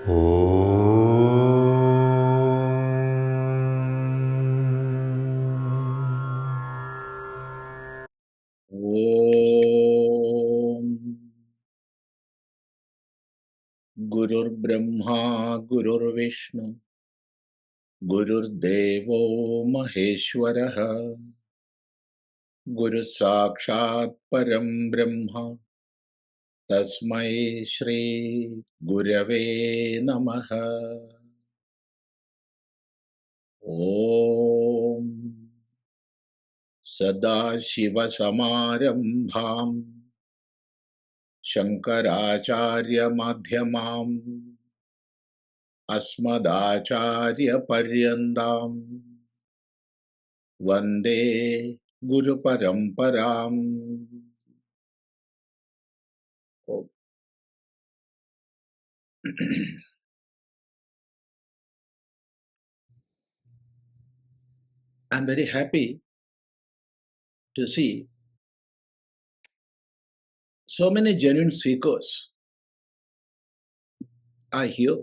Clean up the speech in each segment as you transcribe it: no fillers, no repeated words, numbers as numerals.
Om Gurur Brahma Gurur Vishnu Gurur Devo Maheshwaraha Guru Sakshat Param Brahma Tasmai Shri Gurave Namaha. Om Sada Shiva Samarambham Shankaracharya Madhyamam Asmadacharya Paryandam Vande Guru Paramparam. Oh. I'm very happy to see so many genuine speakers are here,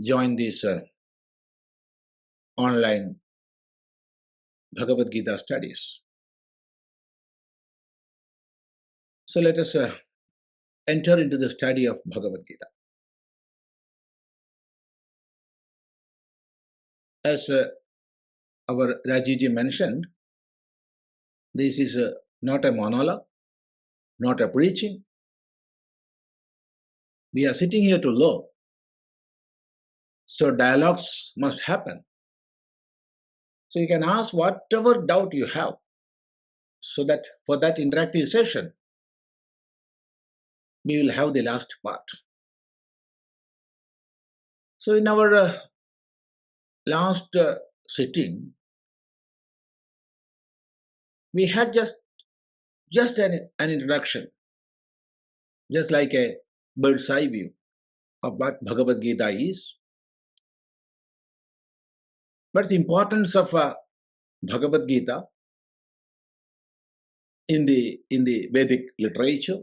join this online Bhagavad Gita studies. So let us enter into the study of Bhagavad Gita. As our Rajiji mentioned, this is not a monologue, not a preaching. We are sitting here to learn. So dialogues must happen. So you can ask whatever doubt you have, so that for that interactive session, we will have the last part. So in our last sitting, we had just an introduction, just like a bird's eye view of what Bhagavad Gita is. But the importance of Bhagavad Gita in the Vedic literature,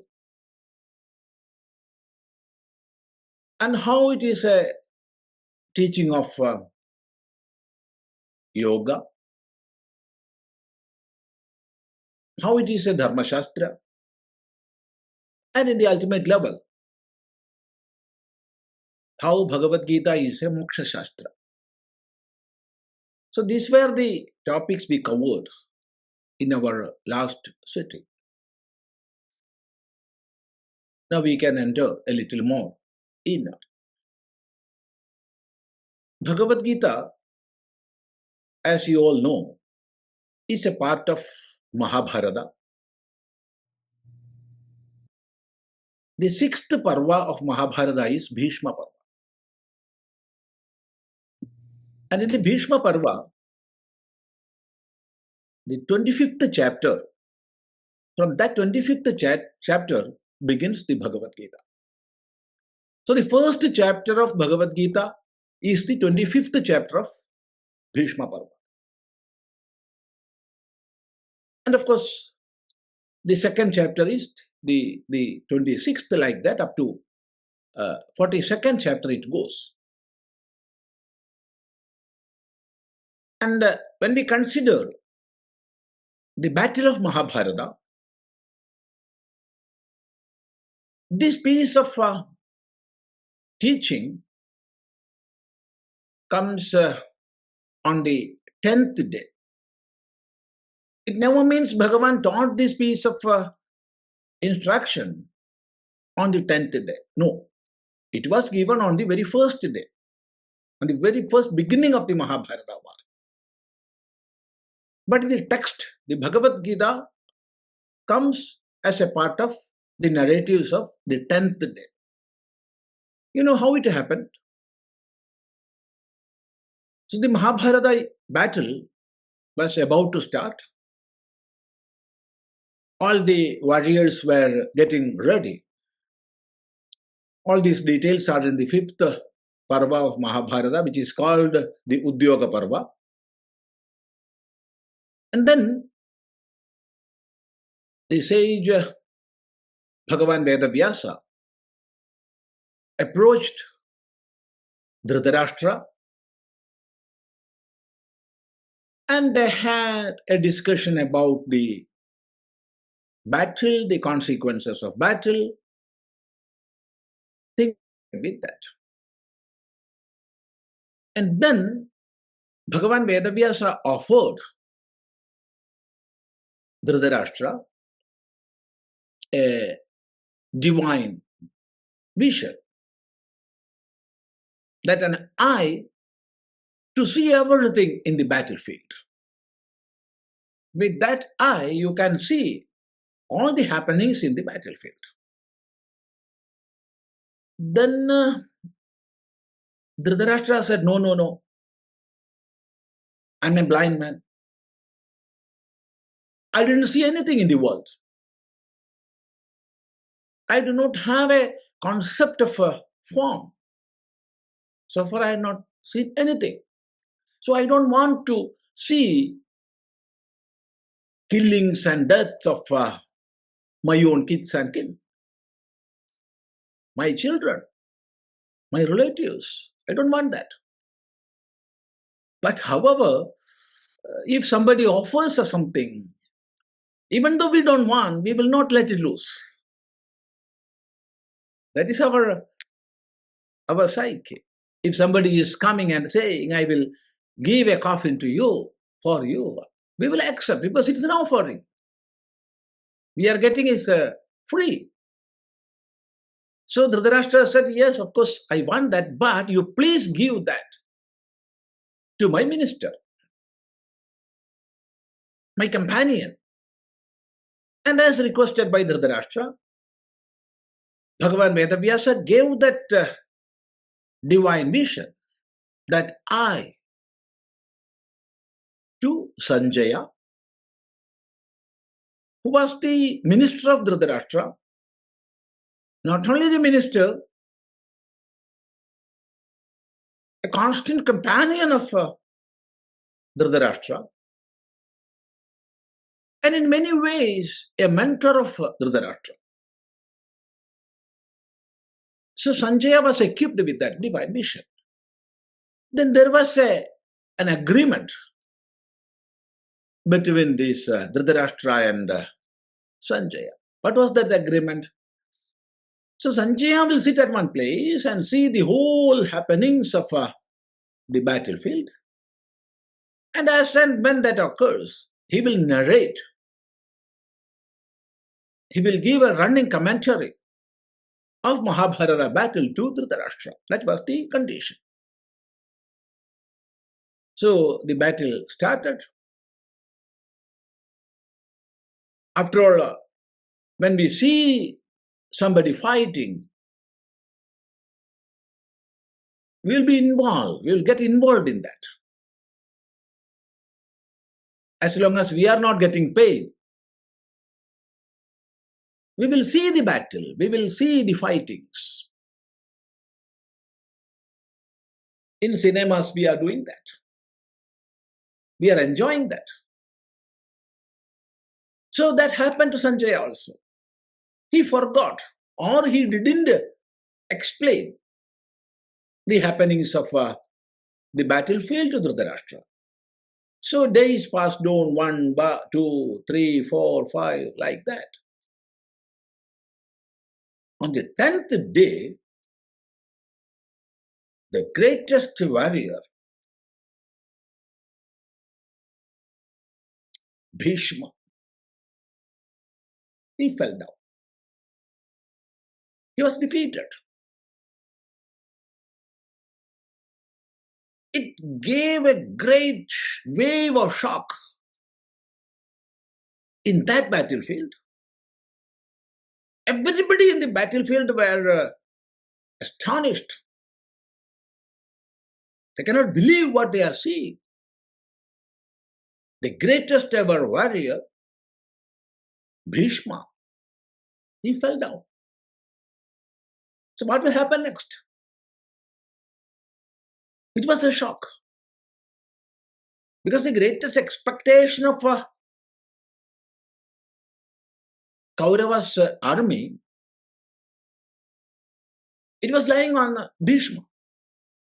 and how it is a teaching of yoga, how it is a Dharma Shastra, and in the ultimate level, how Bhagavad Gita is a Moksha Shastra. So these were the topics we covered in our last sitting. Now we can enter a little more in. Bhagavad Gita, as you all know, is a part of Mahabharata. The sixth parva of Mahabharata is Bhishma Parva. And in the Bhishma Parva, the 25th chapter, from that 25th chapter begins the Bhagavad Gita. So the first chapter of Bhagavad Gita is the 25th chapter of Bhishma Parva. And of course, the second chapter is the 26th, like that, up to 42nd chapter it goes. And when we consider the battle of Mahabharata, this piece of teaching comes on the 10th day. It never means Bhagavan taught this piece of instruction on the 10th day. No, it was given on the very first day, on the very first beginning of the Mahabharata war. But the text, the Bhagavad Gita, comes as a part of the narratives of the 10th day. You know how it happened? So the Mahabharata battle was about to start. All the warriors were getting ready. All these details are in the 5th Parva of Mahabharata, which is called the Udyoga Parva. And then the sage Bhagavan Vedavyasa approached Dhritarashtra and they had a discussion about the battle, the consequences of battle, things with that. And then Bhagavan Vedavyasa offered Dhritarashtra a divine vision, that an eye to see everything in the battlefield. With that eye, you can see all the happenings in the battlefield. Then Dhritarashtra said, no, no, no. I'm a blind man. I didn't see anything in the world. I do not have a concept of a form. So far I have not seen anything. So I don't want to see killings and deaths of my own kids and kin, my children, my relatives. I don't want that. But however, if somebody offers us something, even though we don't want, we will not let it loose. That is our psyche. If somebody is coming and saying, I will give a coffin to you, for you, we will accept because it is an offering. We are getting it free. So Dhritarashtra said, yes, of course, I want that, but you please give that to my minister, my companion. And as requested by Dhritarashtra, Bhagavan Vedavyasa gave that divine vision, that eye, to Sanjaya, who was the minister of Dhritarashtra. Not only the minister, a constant companion of Dhritarashtra, and in many ways a mentor of Dhritarashtra. So Sanjaya was equipped with that divine vision. Then there was an agreement between this Dhritarashtra and Sanjaya. What was that agreement? So Sanjaya will sit at one place and see the whole happenings of the battlefield. And as and when that occurs, he will narrate. He will give a running commentary of Mahabharata battle to Dhritarashtra. That was the condition. So the battle started. After all, when we see somebody fighting, we'll be involved, we'll get involved in that. As long as we are not getting paid, we will see the battle, we will see the fightings. In cinemas, we are doing that. We are enjoying that. So that happened to Sanjaya also. He forgot or he didn't explain the happenings of the battlefield to Dhritarashtra. So days passed on, 1, 2, 3, 4, 5, like that. On the 10th day, the greatest warrior, Bhishma, he fell down. He was defeated. It gave a great wave of shock in that battlefield. Everybody in the battlefield were astonished. They cannot believe what they are seeing. The greatest ever warrior, Bhishma, he fell down. So what will happen next? It was a shock. Because the greatest expectation of Kaurava's army It was lying on Bhishma.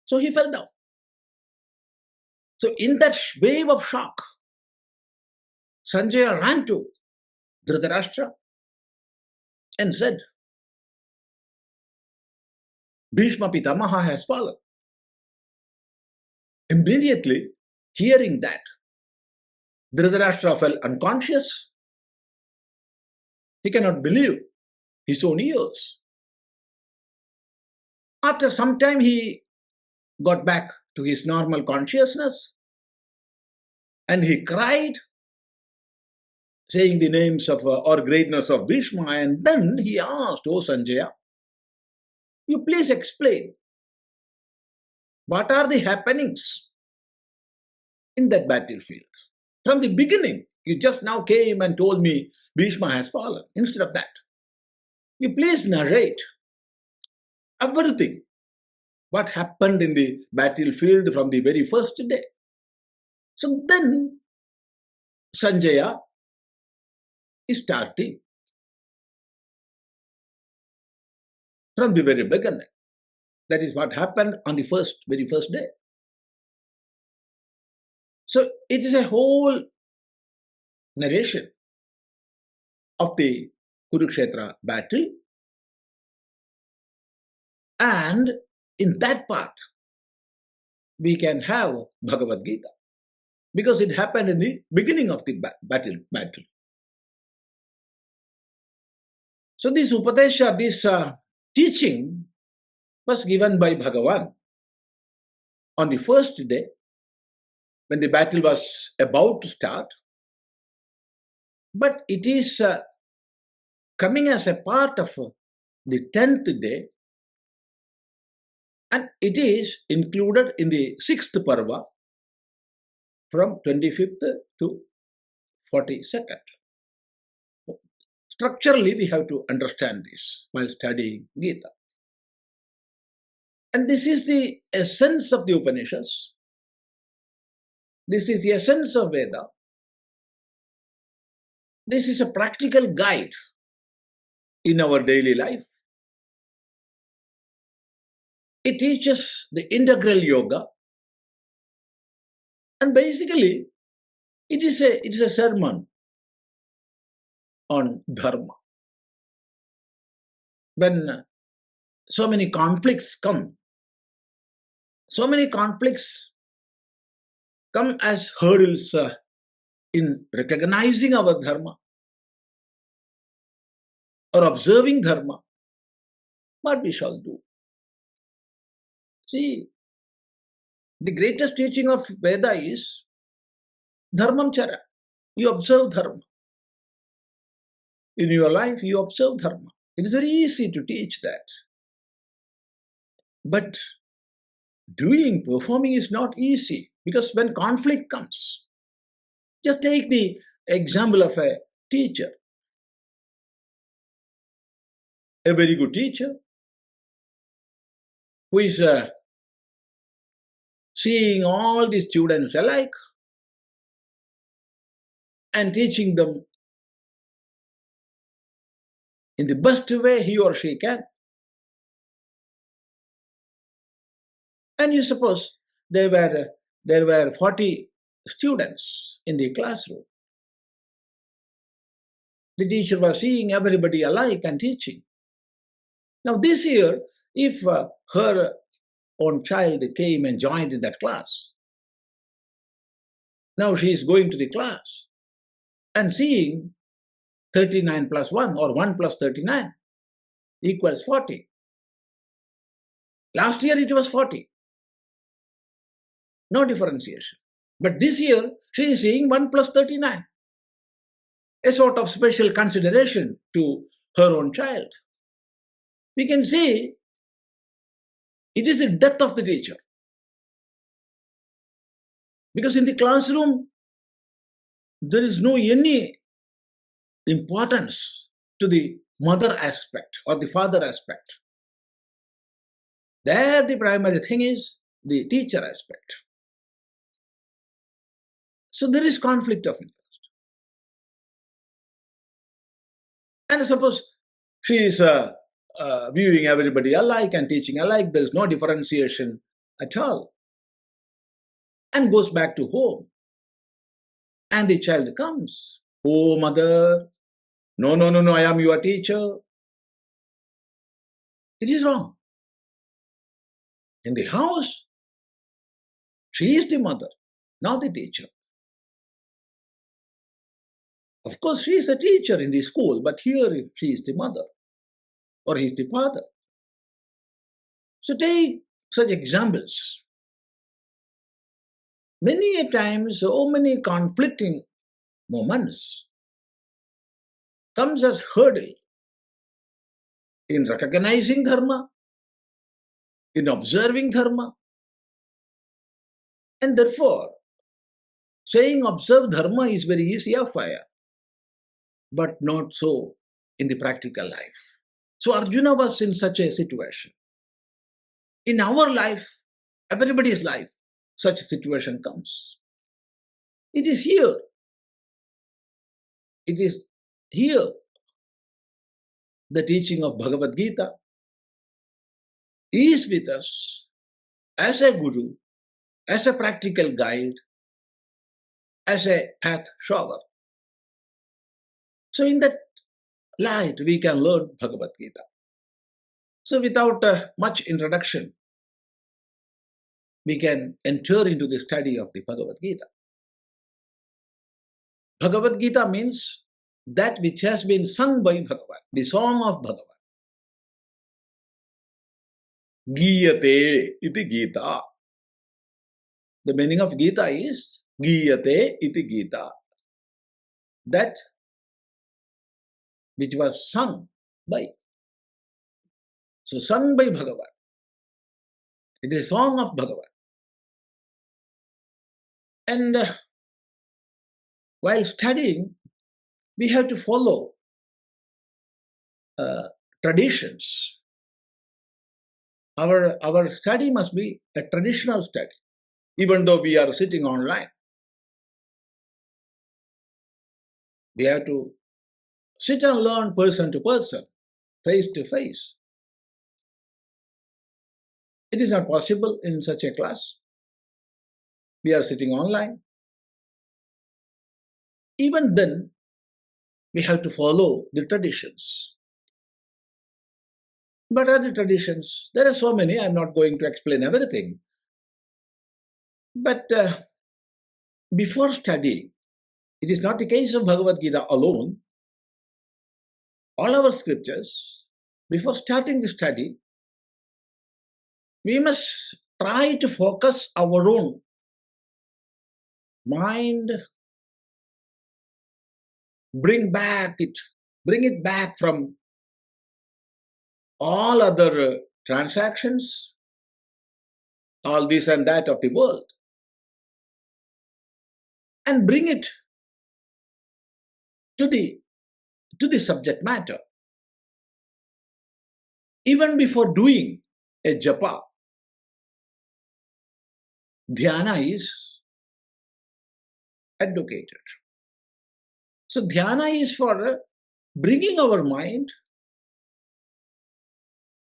So he fell down. So in that wave of shock, Sanjaya ran to Dhritarashtra and said, Bhishma Pitamaha has fallen. Immediately, hearing that, Dhritarashtra fell unconscious. He cannot believe his own ears. After some time, he got back to his normal consciousness and he cried, saying the names of or greatness of Bhishma, and then he asked, "O Sanjaya, you please explain what are the happenings in that battlefield? From the beginning, you just now came and told me Bhishma has fallen. Instead of that, you please narrate everything, what happened in the battlefield from the very first day." So then Sanjaya is starting from the very beginning. That is what happened on the very first day. So it is a whole narration of the Kurukshetra battle, and in that part we can have Bhagavad Gita, because it happened in the beginning of the battle. So this Upadesha, this teaching was given by Bhagavan on the first day when the battle was about to start, but it is coming as a part of the 10th day, and it is included in the 6th Parva from 25th to 42nd. Structurally, we have to understand this while studying Gita. And this is the essence of the Upanishads. This is the essence of Veda. This is a practical guide in our daily life. It teaches the integral yoga, and basically it is a sermon on dharma. When so many conflicts come as hurdles in recognizing our dharma or observing dharma, what we shall do? See, the greatest teaching of Veda is dharmam chara. You observe dharma. In your life, you observe dharma. It is very easy to teach that. But performing is not easy, because when conflict comes, just take the example of a teacher. A very good teacher who is seeing all the students alike and teaching them in the best way he or she can. And you suppose there were 40 students in the classroom. The teacher was seeing everybody alike and teaching. Now this year, if her own child came and joined in that class, now she is going to the class and seeing 39 plus 1 or 1 plus 39 equals 40. Last year it was 40. No differentiation. But this year she is seeing 1 plus 39. A sort of special consideration to her own child. We can see it is the death of the teacher. Because in the classroom, there is no any importance to the mother aspect or the father aspect. There the primary thing is the teacher aspect. So there is conflict of interest. And suppose she is viewing everybody alike and teaching alike. There is no differentiation at all. And goes back to home. And the child comes. Oh, mother, no, I am your teacher. It is wrong. In the house, she is the mother, not the teacher. Of course, she is the teacher in the school, but here she is the mother or he is the father. So take such examples. Many a times, so many conflicting moments comes as hurdle in recognizing dharma, in observing dharma, and therefore saying observe dharma is very easy affair, but not so in the practical life. So Arjuna was in such a situation. In our life, everybody's life, such a situation comes. It is here. It is here the teaching of Bhagavad Gita is with us as a guru, as a practical guide, as a path shower. So in that light, we can learn Bhagavad Gita. So without much introduction, we can enter into the study of the Bhagavad Gita. Bhagavad Gita means that which has been sung by Bhagavan, the song of Bhagavan. Giyate iti Gita. The meaning of Gita is Giyate iti Gita. That which was sung by. So sung by Bhagavan. It is a song of Bhagavan. And while studying, we have to follow traditions. Our study must be a traditional study, even though we are sitting online. We have to sit and learn person to person, face to face. It is not possible in such a class. We are sitting online. Even then, we have to follow the traditions. What are the traditions? There are so many. I'm not going to explain everything. But before studying, it is not the case of Bhagavad Gita alone. All our scriptures, before starting the study, we must try to focus our own mind, bring it back from all other transactions, all this and that of the world, and bring it to the subject matter. Even before doing a japa, dhyana is advocated. So dhyana is for bringing our mind,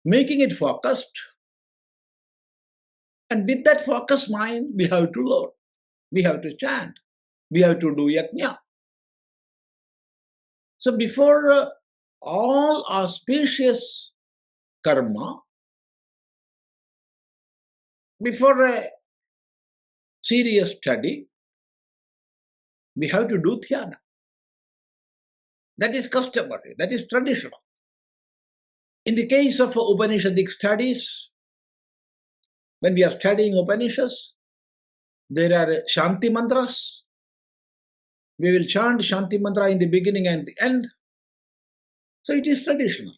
making it focused, and with that focused mind, we have to learn, we have to chant, we have to do yajna. So before all auspicious karma, before a serious study, we have to do dhyana. That is customary, that is traditional. In the case of Upanishadic studies, when we are studying Upanishads, there are Shanti mantras. We will chant Shanti mantra in the beginning and the end. So it is traditional.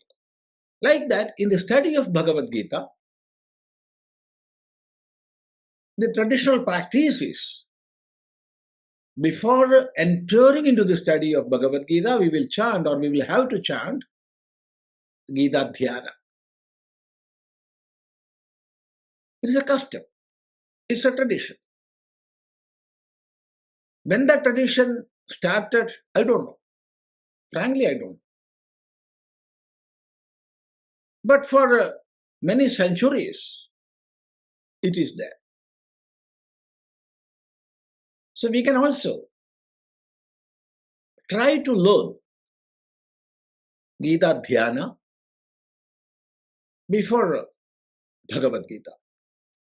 Like that, in the study of Bhagavad Gita, the traditional practice is, before entering into the study of Bhagavad Gita, we will chant, or we will have to chant Gita Dhyana. It is a custom. It's a tradition. When that tradition started, I don't know. Frankly, I don't know. But for many centuries, it is there. So we can also try to learn Gita Dhyana before Bhagavad Gita.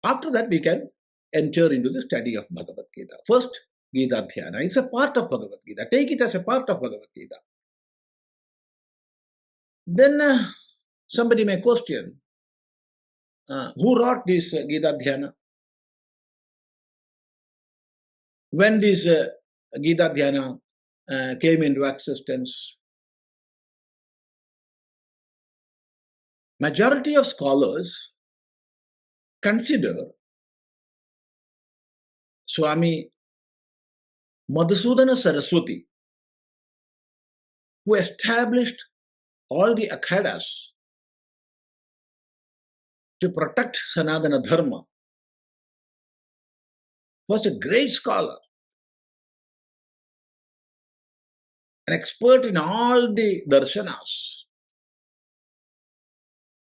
After that, we can enter into the study of Bhagavad Gita. First, Gita Dhyana. It's a part of Bhagavad Gita. Take it as a part of Bhagavad Gita. Then somebody may question, who wrote this Gita Dhyana? When this Gita Dhyana came into existence? Majority of scholars consider Swami Madhusudana Saraswati, who established all the akhadas to protect Sanatana Dharma, was a great scholar, an expert in all the darshanas,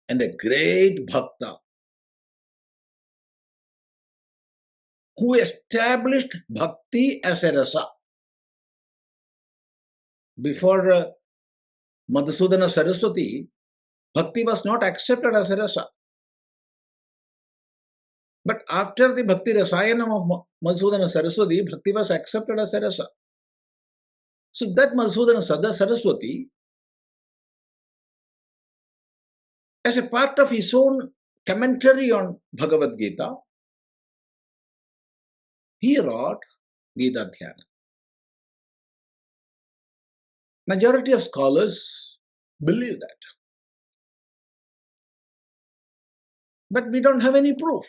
and a great bhakta who established bhakti as a rasa. Before Madhusudana Saraswati, bhakti was not accepted as a rasa. But after the Bhakti Rasayanam of Madhusudana Saraswati, bhakti was accepted as a rasa. So that Madhusudana Saraswati, as a part of his own commentary on Bhagavad Gita, he wrote Gita Dhyana. Majority of scholars believe that. But we don't have any proof.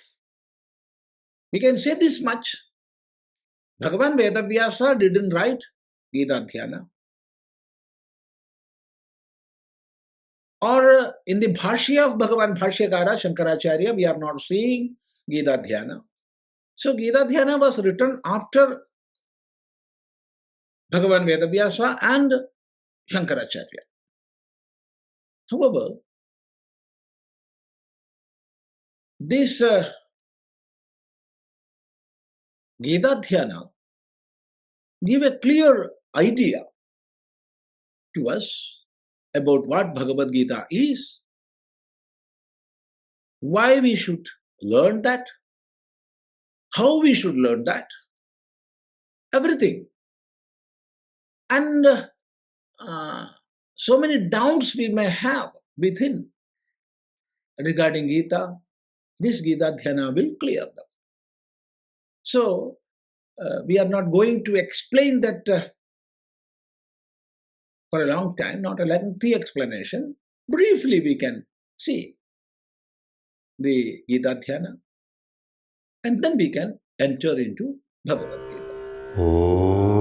We can say this much. Bhagavan Vedavyasa didn't write Gita Dhyana. Or in the Bhashya of Bhagavan Bhashyakara Shankaracharya, we are not seeing Gita Dhyana. So Gita Dhyana was written after Bhagavan Vedavyasa and Shankaracharya. However, this Gita Dhyana give a clear idea to us about what Bhagavad Gita is, why we should learn that, how we should learn that, everything. And so many doubts we may have within regarding Gita, this Gita Dhyana will clear them. So, we are not going to explain that for a long time, not a lengthy explanation. Briefly, we can see the Gita Dhyana, and then we can enter into Bhagavad Gita.